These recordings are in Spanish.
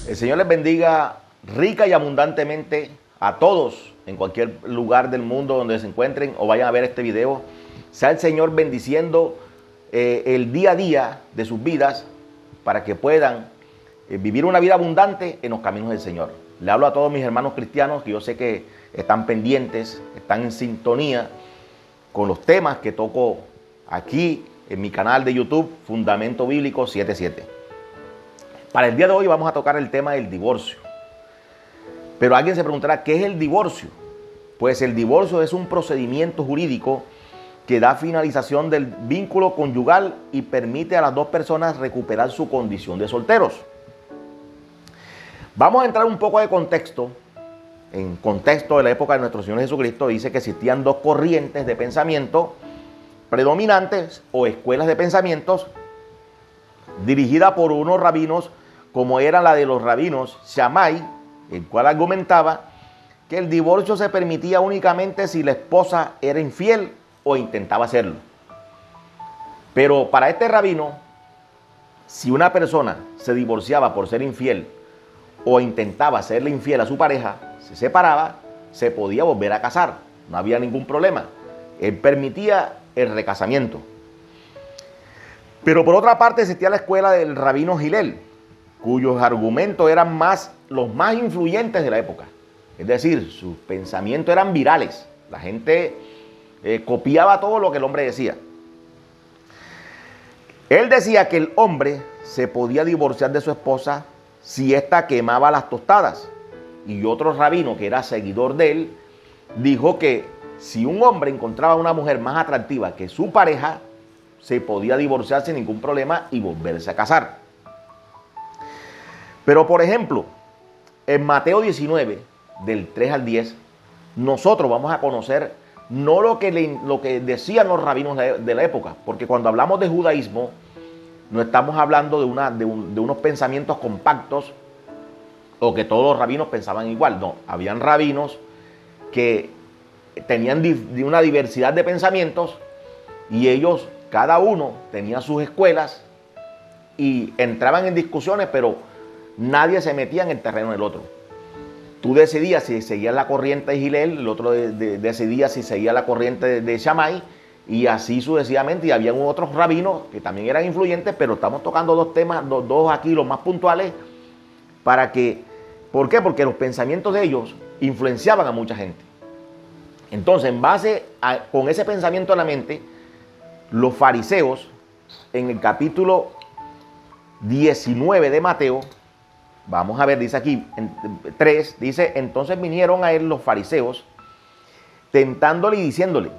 El Señor les bendiga rica y abundantemente a todos en cualquier lugar del mundo donde se encuentren o vayan a ver este video. Sea el Señor bendiciendo el día a día de sus vidas para que puedan vivir una vida abundante en los caminos del Señor. Le hablo a todos mis hermanos cristianos que yo sé que están pendientes, están en sintonía con los temas que toco aquí en mi canal de YouTube, Fundamento Bíblico 77. Para el día de hoy vamos a tocar el tema del divorcio. Pero alguien se preguntará, ¿qué es el divorcio? Pues el divorcio es un procedimiento jurídico que da finalización del vínculo conyugal y permite a las dos personas recuperar su condición de solteros. Vamos a entrar un poco de contexto. En contexto de la época de nuestro Señor Jesucristo dice que existían dos corrientes de pensamiento predominantes o escuelas de pensamientos dirigidas por unos rabinos, como era la de los rabinos Shammai, el cual argumentaba que el divorcio se permitía únicamente si la esposa era infiel o intentaba hacerlo. Pero para este rabino, si una persona se divorciaba por ser infiel o intentaba serle infiel a su pareja, se separaba, se podía volver a casar, no había ningún problema. Él permitía el recasamiento. Pero por otra parte existía la escuela del rabino Hillel, cuyos argumentos eran los más influyentes de la época. Es decir, sus pensamientos eran virales. La gente copiaba todo lo que el hombre decía. Él decía que el hombre se podía divorciar de su esposa si ésta quemaba las tostadas. Y otro rabino, que era seguidor de él, dijo que si un hombre encontraba una mujer más atractiva que su pareja, se podía divorciar sin ningún problema y volverse a casar. Pero, por ejemplo, en Mateo 19, del 3 al 10, nosotros vamos a conocer no lo que decían los rabinos de la época, porque cuando hablamos de judaísmo, no estamos hablando de unos pensamientos compactos o que todos los rabinos pensaban igual. No, habían rabinos que tenían una diversidad de pensamientos y ellos, cada uno, tenía sus escuelas y entraban en discusiones, pero nadie se metía en el terreno del otro. Tú decidías si seguías la corriente de Hillel, el otro decidía si seguía la corriente de Shammai, y así sucesivamente. Y habían otros rabinos que también eran influyentes, pero estamos tocando dos temas, dos aquí, los más puntuales, para que, ¿por qué? Porque los pensamientos de ellos influenciaban a mucha gente. Entonces, en base con ese pensamiento en la mente, los fariseos, en el capítulo 19 de Mateo, vamos a ver, dice aquí, en 3, dice, entonces vinieron a él los fariseos, tentándole y diciéndole,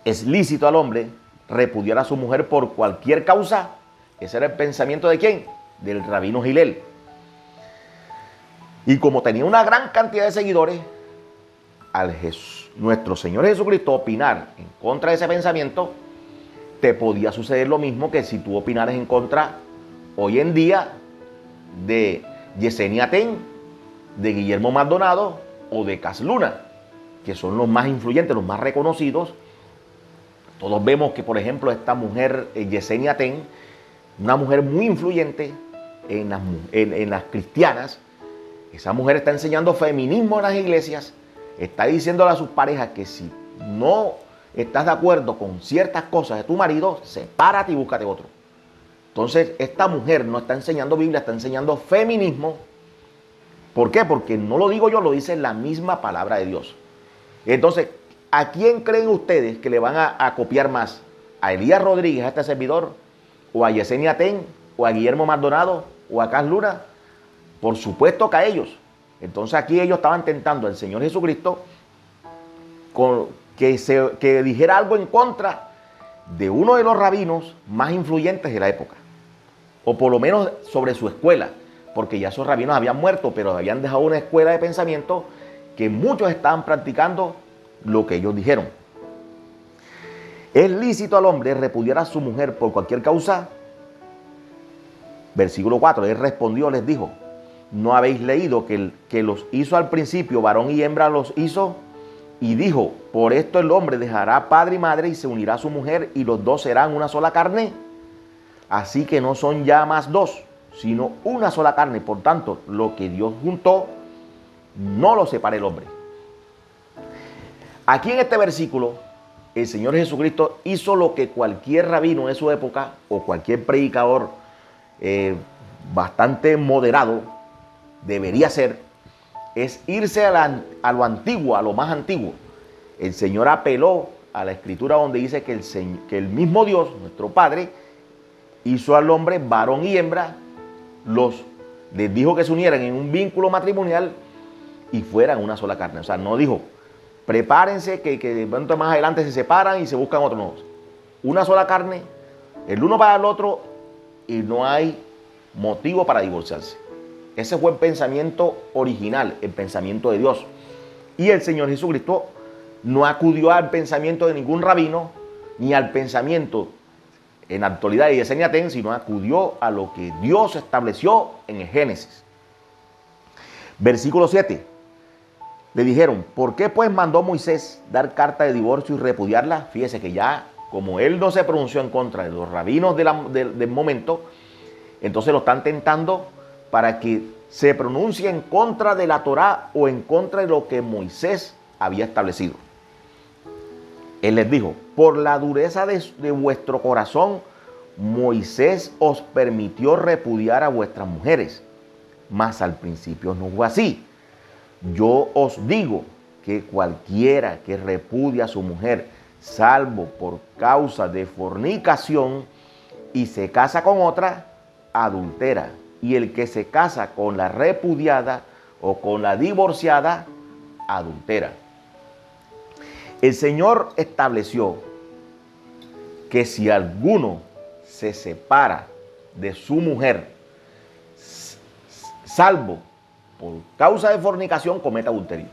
¿es lícito al hombre repudiar a su mujer por cualquier causa? Ese era el pensamiento ¿de quién? Del rabino Hillel. Y como tenía una gran cantidad de seguidores, nuestro Señor Jesucristo opinar en contra de ese pensamiento, te podía suceder lo mismo que si tú opinaras en contra hoy en día de Yesenia Ten, de Guillermo Maldonado o de Cas Luna, que son los más influyentes, los más reconocidos. Todos vemos que, por ejemplo, esta mujer, Yesenia Ten, una mujer muy influyente en las cristianas, esa mujer está enseñando feminismo en las iglesias, está diciéndole a sus parejas que si no estás de acuerdo con ciertas cosas de tu marido, sepárate y búscate otro. Entonces, esta mujer no está enseñando Biblia, está enseñando feminismo. ¿Por qué? Porque no lo digo yo, lo dice la misma palabra de Dios. Entonces, ¿a quién creen ustedes que le van a copiar más? ¿A Elías Rodríguez, a este servidor? ¿O a Yesenia Ten? ¿O a Guillermo Maldonado? ¿O a Cas Luna? Por supuesto que a ellos. Entonces, aquí ellos estaban tentando al Señor Jesucristo que dijera algo en contra de uno de los rabinos más influyentes de la época, o por lo menos sobre su escuela, porque ya esos rabinos habían muerto, pero habían dejado una escuela de pensamiento que muchos estaban practicando lo que ellos dijeron. ¿Es lícito al hombre repudiar a su mujer por cualquier causa? Versículo 4, él respondió, les dijo, ¿no habéis leído que los hizo al principio, varón y hembra los hizo? Y dijo, por esto el hombre dejará padre y madre y se unirá a su mujer y los dos serán una sola carne. Así que no son ya más dos, sino una sola carne. Por tanto, lo que Dios juntó, no lo separe el hombre. Aquí en este versículo, el Señor Jesucristo hizo lo que cualquier rabino de su época o cualquier predicador bastante moderado debería hacer, es irse a lo antiguo, a lo más antiguo. El Señor apeló a la Escritura donde dice que el mismo Dios, nuestro Padre, hizo al hombre varón y hembra, les dijo que se unieran en un vínculo matrimonial y fueran una sola carne. O sea, no dijo, prepárense que de pronto más adelante se separan y se buscan otro. No. Una sola carne, el uno para el otro, y no hay motivo para divorciarse. Ese fue el pensamiento original, el pensamiento de Dios. Y el Señor Jesucristo no acudió al pensamiento de ningún rabino, ni al pensamiento en la actualidad de Yesenia Ten, sino acudió a lo que Dios estableció en el Génesis. Versículo 7. Le dijeron, ¿por qué pues mandó Moisés dar carta de divorcio y repudiarla? Fíjese que ya, como él no se pronunció en contra de los rabinos del momento, entonces lo están tentando para que se pronuncie en contra de la Torá o en contra de lo que Moisés había establecido. Él les dijo, por la dureza de vuestro corazón, Moisés os permitió repudiar a vuestras mujeres, mas al principio no fue así. Yo os digo que cualquiera que repudia a su mujer, salvo por causa de fornicación, y se casa con otra, adultera. Y el que se casa con la repudiada o con la divorciada, adultera. El Señor estableció que si alguno se separa de su mujer, salvo por causa de fornicación, comete adulterio.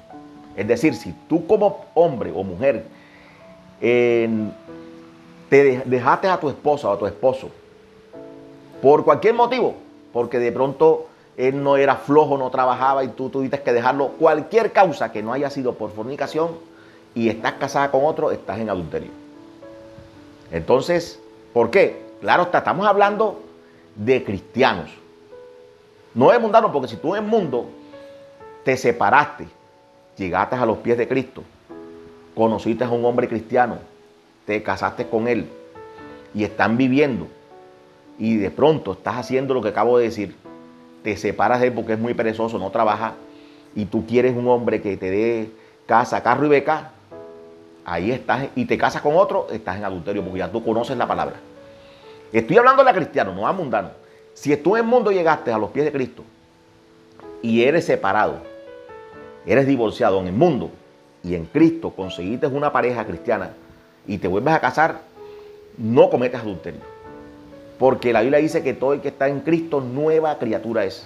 Es decir, si tú como hombre o mujer te dejaste a tu esposa o a tu esposo por cualquier motivo, porque de pronto él no era flojo, no trabajaba y tú tuviste que dejarlo, cualquier causa que no haya sido por fornicación y estás casada con otro, estás en adulterio. Entonces, ¿por qué? Claro, estamos hablando de cristianos, no de mundanos, porque si tú en el mundo te separaste, llegaste a los pies de Cristo, conociste a un hombre cristiano, te casaste con él y están viviendo y de pronto estás haciendo lo que acabo de decir, te separas de él porque es muy perezoso, no trabaja y tú quieres un hombre que te dé casa, carro y beca, ahí estás y te casas con otro, estás en adulterio porque ya tú conoces la palabra. Estoy hablando a cristiano, no a mundano. Si tú en el mundo llegaste a los pies de Cristo y eres separado, eres divorciado en el mundo y en Cristo conseguiste una pareja cristiana y te vuelves a casar, no cometes adulterio. Porque la Biblia dice que todo el que está en Cristo, nueva criatura es.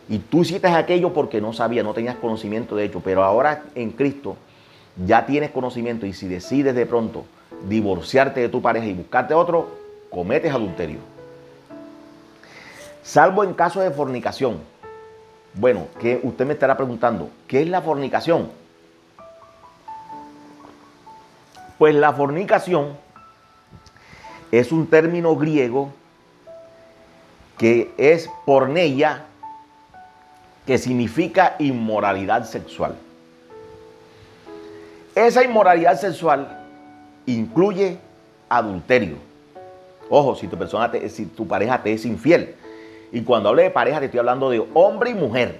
Y tú hiciste aquello porque no sabías, no tenías conocimiento de hecho, pero ahora en Cristo ya tienes conocimiento y si decides de pronto divorciarte de tu pareja y buscarte otro, cometes adulterio. Salvo en caso de fornicación. Bueno, que usted me estará preguntando, ¿qué es la fornicación? Pues la fornicación es un término griego que es porneia, que significa inmoralidad sexual. Esa inmoralidad sexual incluye adulterio. Ojo, si tu pareja te es infiel. Y cuando hablo de pareja te estoy hablando de hombre y mujer.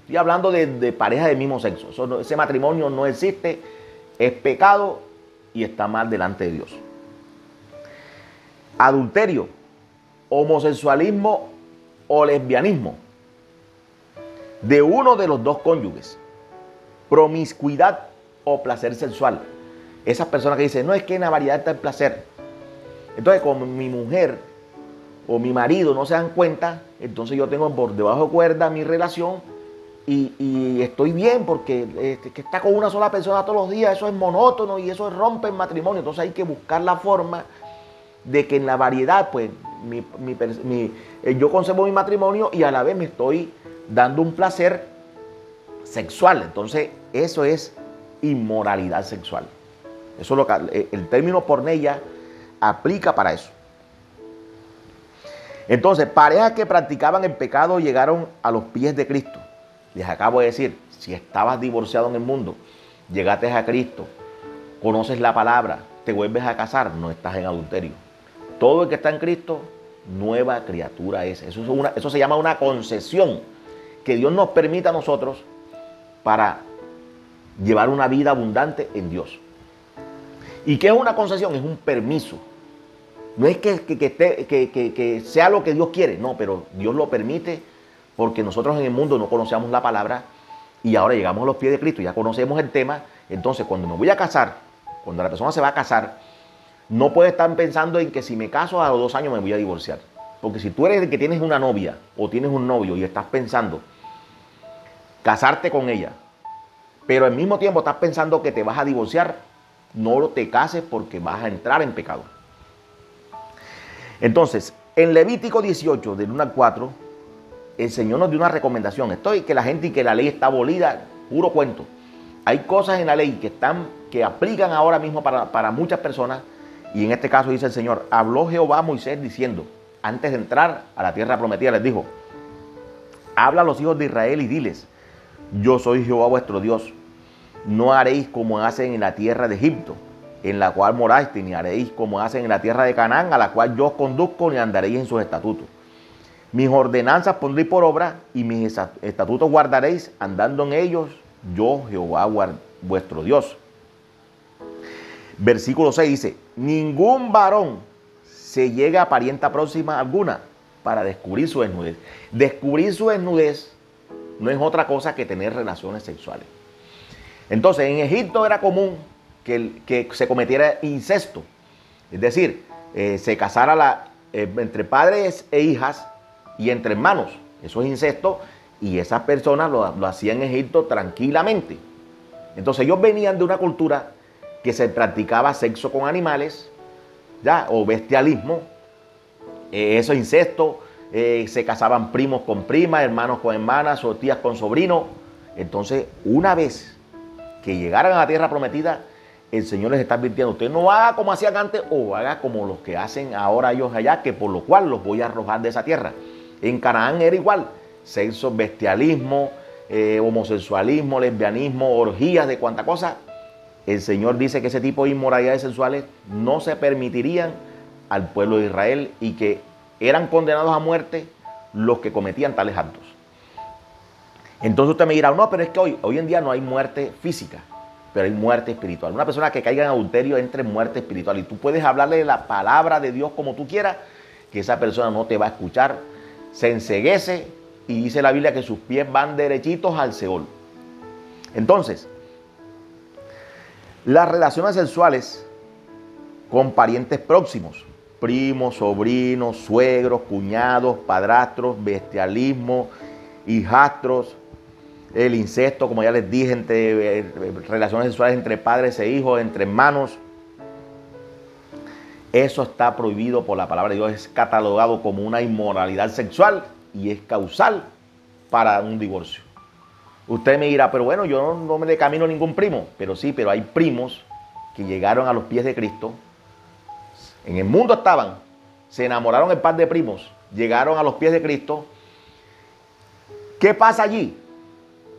Estoy hablando de pareja del mismo sexo. Ese matrimonio no existe, es pecado y está mal delante de Dios. Adulterio, homosexualismo o lesbianismo de uno de los dos cónyuges. Promiscuidad o placer sexual. Esas personas que dicen, no, es que en la variedad está el placer. Entonces, como mi mujer o mi marido no se dan cuenta, entonces yo tengo por debajo de cuerda mi relación y estoy bien porque que está con una sola persona todos los días, eso es monótono y eso rompe el matrimonio. Entonces hay que buscar la forma de que en la variedad, pues, yo conservo mi matrimonio y a la vez me estoy dando un placer sexual. Entonces, eso es inmoralidad sexual. Eso es el término porneia aplica para eso. Entonces, parejas que practicaban el pecado llegaron a los pies de Cristo. Les acabo de decir, si estabas divorciado en el mundo, llegaste a Cristo, conoces la palabra, te vuelves a casar, no estás en adulterio. Todo el que está en Cristo, nueva criatura es. Eso se llama una concesión que Dios nos permite a nosotros para llevar una vida abundante en Dios. ¿Y qué es una concesión? Es un permiso. No es que sea lo que Dios quiere, no, pero Dios lo permite porque nosotros en el mundo no conocíamos la palabra y ahora llegamos a los pies de Cristo, ya conocemos el tema. Entonces, cuando me voy a casar, cuando la persona se va a casar, no puede estar pensando en que si me caso a los 2 años me voy a divorciar. Porque si tú eres el que tienes una novia o tienes un novio y estás pensando casarte con ella, pero al mismo tiempo estás pensando que te vas a divorciar, no te cases porque vas a entrar en pecado. Entonces, en Levítico 18, del 1 al 4, el Señor nos dio una recomendación. Esto es que la gente y que la ley está abolida, puro cuento. Hay cosas en la ley que aplican ahora mismo para muchas personas. Y en este caso dice el Señor, habló Jehová a Moisés diciendo, antes de entrar a la tierra prometida, les dijo, habla a los hijos de Israel y diles, yo soy Jehová vuestro Dios. No haréis como hacen en la tierra de Egipto, en la cual moraste, ni haréis como hacen en la tierra de Canaán, a la cual yo os conduzco, ni andaréis en sus estatutos. Mis ordenanzas pondréis por obra, y mis estatutos guardaréis, andando en ellos, yo Jehová vuestro Dios. Versículo 6 dice, ningún varón se llega a parienta próxima alguna para descubrir su desnudez. Descubrir su desnudez no es otra cosa que tener relaciones sexuales. Entonces, en Egipto era común que se cometiera incesto. Es decir, se casara entre padres e hijas y entre hermanos. Eso es incesto y esas personas lo hacían en Egipto tranquilamente. Entonces, ellos venían de una cultura que se practicaba sexo con animales, ¿ya? O bestialismo. Eso es incesto. Se casaban primos con primas, hermanos con hermanas, o tías con sobrinos. Entonces, una vez que llegaran a la tierra prometida, el Señor les está advirtiendo, usted no haga como hacían antes o haga como los que hacen ahora ellos allá, que por lo cual los voy a arrojar de esa tierra. En Canaán era igual, sexo, bestialismo, homosexualismo, lesbianismo, orgías de cuanta cosa. El Señor dice que ese tipo de inmoralidades sexuales no se permitirían al pueblo de Israel y que eran condenados a muerte los que cometían tales actos. Entonces usted me dirá, no, pero es que hoy en día no hay muerte física, pero hay muerte espiritual. Una persona que caiga en adulterio entra en muerte espiritual y tú puedes hablarle de la palabra de Dios como tú quieras, que esa persona no te va a escuchar, se enceguece y dice la Biblia que sus pies van derechitos al Seol. Entonces, las relaciones sexuales con parientes próximos, primos, sobrinos, suegros, cuñados, padrastros, bestialismo, hijastros, el incesto, como ya les dije, entre relaciones sexuales entre padres e hijos, entre hermanos. Eso está prohibido por la palabra de Dios, es catalogado como una inmoralidad sexual y es causal para un divorcio. Usted me dirá, pero bueno, yo no me le camino a ningún primo. Pero sí, pero hay primos que llegaron a los pies de Cristo. En el mundo estaban, se enamoraron el par de primos, llegaron a los pies de Cristo. ¿Qué pasa allí?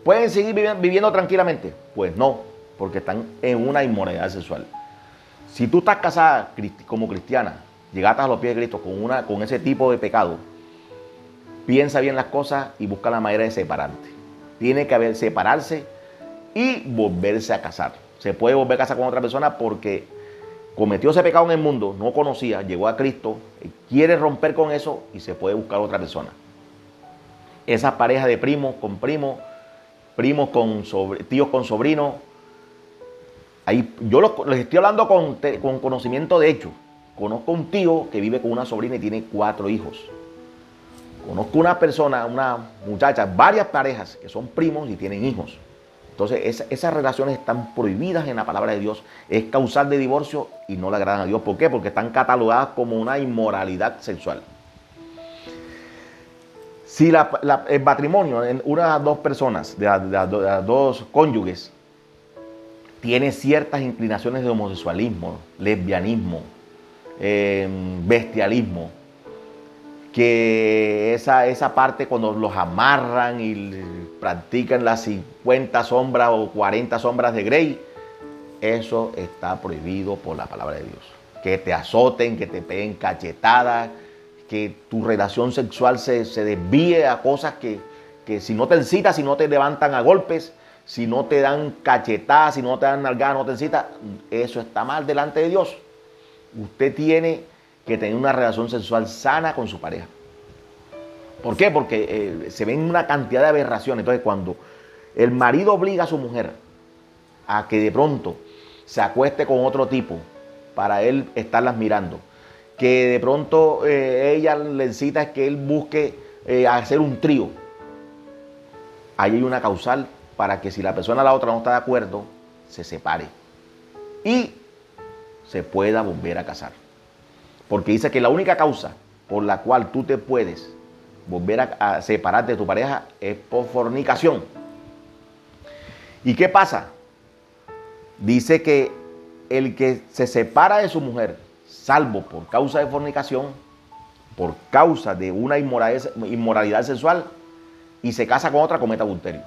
¿Pueden seguir viviendo tranquilamente? Pues no, porque están en una inmoralidad sexual. Si tú estás casada como cristiana, llegaste a los pies de Cristo con ese tipo de pecado, piensa bien las cosas y busca la manera de separarte. Tiene que separarse y volverse a casar. Se puede volver a casar con otra persona porque cometió ese pecado en el mundo, no conocía, llegó a Cristo, quiere romper con eso y se puede buscar otra persona. Esas parejas de primos con primos, tíos con sobrinos, ahí yo les estoy hablando con conocimiento de hecho. Conozco un tío que vive con una sobrina y tiene 4 hijos. Conozco una persona, una muchacha, varias parejas que son primos y tienen hijos. Entonces esas relaciones están prohibidas en la palabra de Dios. Es causal de divorcio y no le agradan a Dios. ¿Por qué? Porque están catalogadas como una inmoralidad sexual. Si el matrimonio en una de 2 personas, de las 2 cónyuges, tiene ciertas inclinaciones de homosexualismo, lesbianismo, bestialismo, que esa parte cuando los amarran y practican las 50 sombras o 40 sombras de Grey, eso está prohibido por la palabra de Dios. Que te azoten, que te peguen cachetadas, que tu relación sexual se desvíe a cosas que si no te incitas, si no te levantan a golpes, si no te dan cachetadas, si no te dan nalgadas, no te incitas, eso está mal delante de Dios. Usted tiene que tener una relación sexual sana con su pareja. ¿Por qué? Porque se ven una cantidad de aberraciones. Entonces, cuando el marido obliga a su mujer a que de pronto se acueste con otro tipo para él estarlas mirando, que de pronto ella le incita a que él busque hacer un trío, ahí hay una causal para que si la persona a la otra no está de acuerdo, se separe y se pueda volver a casar. Porque dice que la única causa por la cual tú te puedes volver a separar de tu pareja es por fornicación. ¿Y qué pasa? Dice que el que se separa de su mujer, salvo por causa de fornicación, por causa de una inmoralidad sexual, y se casa con otra, comete adulterio.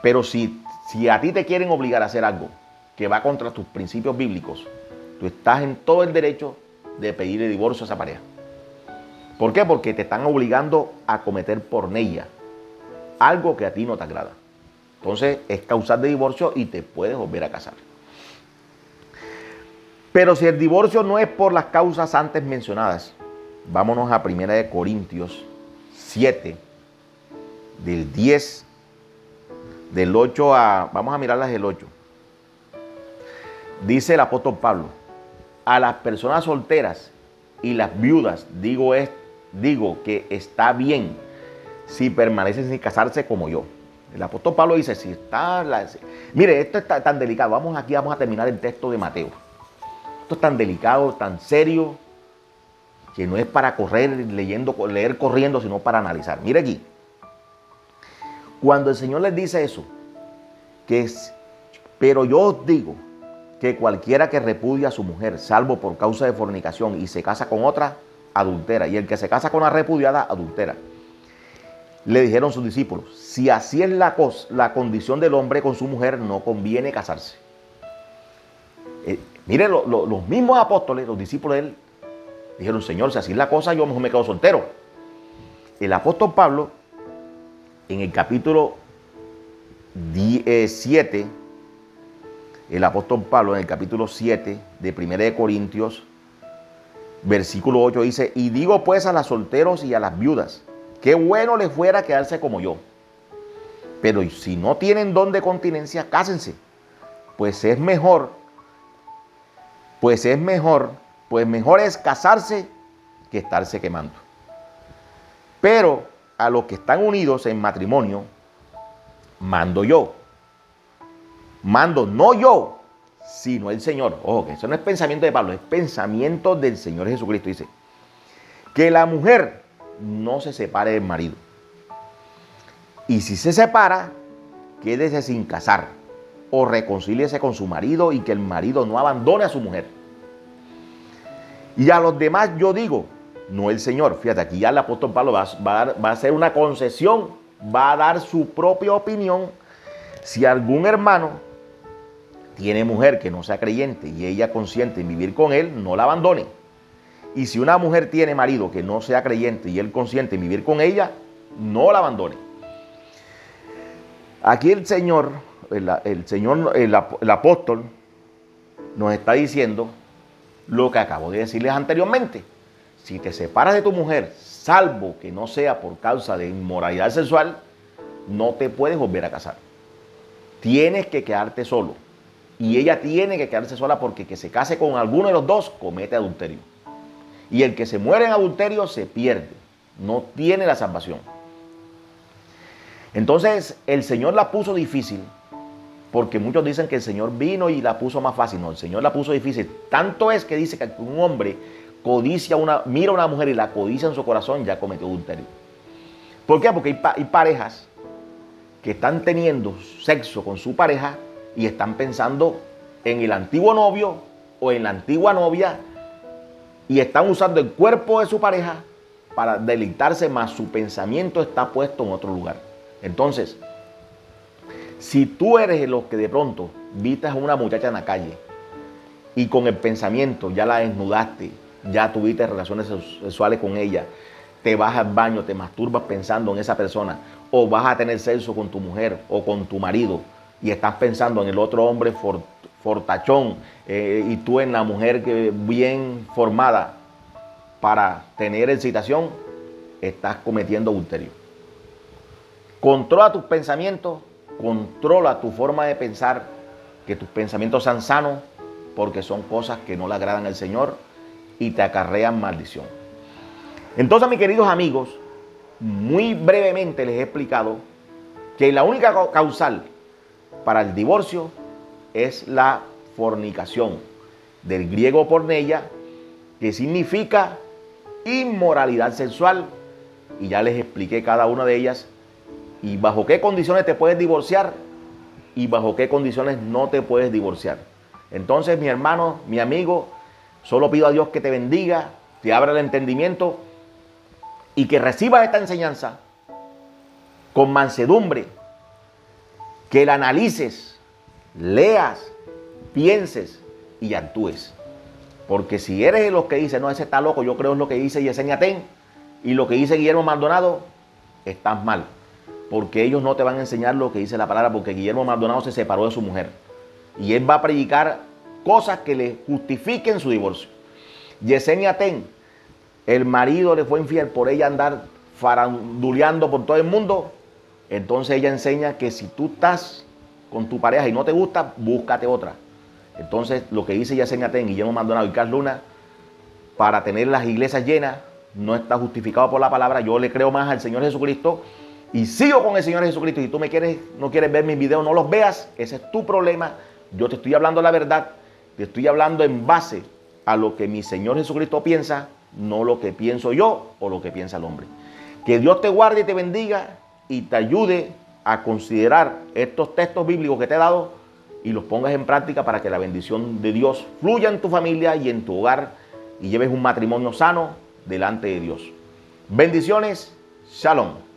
Pero si a ti te quieren obligar a hacer algo que va contra tus principios bíblicos, tú estás en todo el derecho de pedirle divorcio a esa pareja. ¿Por qué? Porque te están obligando a cometer porneia, algo que a ti no te agrada. Entonces es causal de divorcio y te puedes volver a casar. Pero si el divorcio no es por las causas antes mencionadas, vámonos a 1 Corintios 7, del 10, del 8 a... Vamos a mirarlas del 8. Dice el apóstol Pablo: a las personas solteras y las viudas digo que está bien si permanecen sin casarse como yo. El apóstol Pablo dice, si está... Mire, esto está tan delicado. Vamos a terminar el texto de Mateo. Esto es tan delicado, tan serio, que no es para leer corriendo, sino para analizar. Mire aquí. Cuando el Señor les dice eso, pero yo os digo que cualquiera que repudia a su mujer, salvo por causa de fornicación, y se casa con otra, adultera. Y el que se casa con la repudiada, adultera. Le dijeron sus discípulos, si así es la condición del hombre con su mujer, no conviene casarse. Mire, los mismos apóstoles, los discípulos de él, dijeron, Señor, si así es la cosa, yo mejor me quedo soltero. El apóstol Pablo, en el capítulo 7, el apóstol Pablo, en el capítulo 7 de 1 Corintios, versículo 8, dice, y digo pues a los solteros y a las viudas, qué bueno les fuera quedarse como yo. Pero si no tienen don de continencia, cásense, pues mejor es casarse que estarse quemando. Pero a los que están unidos en matrimonio, mando yo. Mando no yo, sino el Señor. Ojo, que eso no es pensamiento de Pablo, es pensamiento del Señor Jesucristo. Dice, que la mujer no se separe del marido. Y si se separa, quédese sin casar o reconcíliese con su marido y que el marido no abandone a su mujer. Y a los demás yo digo, no el Señor. Fíjate, aquí ya el apóstol Pablo va a hacer una concesión, va a dar su propia opinión. Si algún hermano tiene mujer que no sea creyente y ella consiente en vivir con él, no la abandone. Y si una mujer tiene marido que no sea creyente y él consiente en vivir con ella, no la abandone. Aquí el Señor, el apóstol, nos está diciendo lo que acabo de decirles anteriormente. Si te separas de tu mujer, salvo que no sea por causa de inmoralidad sexual, no te puedes volver a casar. Tienes que quedarte solo. Y ella tiene que quedarse sola porque que se case con alguno de los dos comete adulterio. Y el que se muere en adulterio se pierde. No tiene la salvación. Entonces el Señor la puso difícil, porque muchos dicen que el Señor vino y la puso más fácil. No, el Señor la puso difícil. Tanto es que dice que un hombre mira a una mujer y la codicia en su corazón, ya cometió adulterio. ¿Por qué? Porque hay parejas que están teniendo sexo con su pareja y están pensando en el antiguo novio o en la antigua novia y están usando el cuerpo de su pareja para deleitarse, mas su pensamiento está puesto en otro lugar. Entonces, si tú eres los que de pronto viste a una muchacha en la calle y con el pensamiento ya la desnudaste, ya tuviste relaciones sexuales con ella, te vas al baño, te masturbas pensando en esa persona, o vas a tener sexo con tu mujer o con tu marido y estás pensando en el otro hombre fortachón y tú en la mujer que bien formada para tener excitación, estás cometiendo adulterio. Controla tus pensamientos, controla tu forma de pensar, que tus pensamientos sean sanos, porque son cosas que no le agradan al Señor y te acarrean maldición. Entonces, mis queridos amigos, muy brevemente les he explicado que la única causal para el divorcio es la fornicación, del griego porneia, que significa inmoralidad sexual, y ya les expliqué cada una de ellas y bajo qué condiciones te puedes divorciar y bajo qué condiciones no te puedes divorciar. Entonces, mi hermano, mi amigo, solo pido a Dios que te bendiga, te abra el entendimiento y que recibas esta enseñanza con mansedumbre, que la analices, leas, pienses y actúes. Porque si eres de los que dice, no, ese está loco, yo creo en lo que dice Yesenia Ten y lo que dice Guillermo Maldonado, estás mal. Porque ellos no te van a enseñar lo que dice la palabra, porque Guillermo Maldonado se separó de su mujer. Y él va a predicar cosas que le justifiquen su divorcio. Yesenia Ten, el marido le fue infiel por ella andar faranduleando por todo el mundo. Entonces ella enseña que si tú estás con tu pareja y no te gusta, búscate otra. Entonces lo que dice Yesenia Ten, Guillermo Maldonado y Carl Luna, para tener las iglesias llenas, no está justificado por la palabra. Yo le creo más al Señor Jesucristo y sigo con el Señor Jesucristo. Si tú no quieres ver mis videos, no los veas. Ese es tu problema. Yo te estoy hablando la verdad. Te estoy hablando en base a lo que mi Señor Jesucristo piensa, no lo que pienso yo o lo que piensa el hombre. Que Dios te guarde y te bendiga y te ayude a considerar estos textos bíblicos que te he dado y los pongas en práctica para que la bendición de Dios fluya en tu familia y en tu hogar y lleves un matrimonio sano delante de Dios. Bendiciones. Shalom.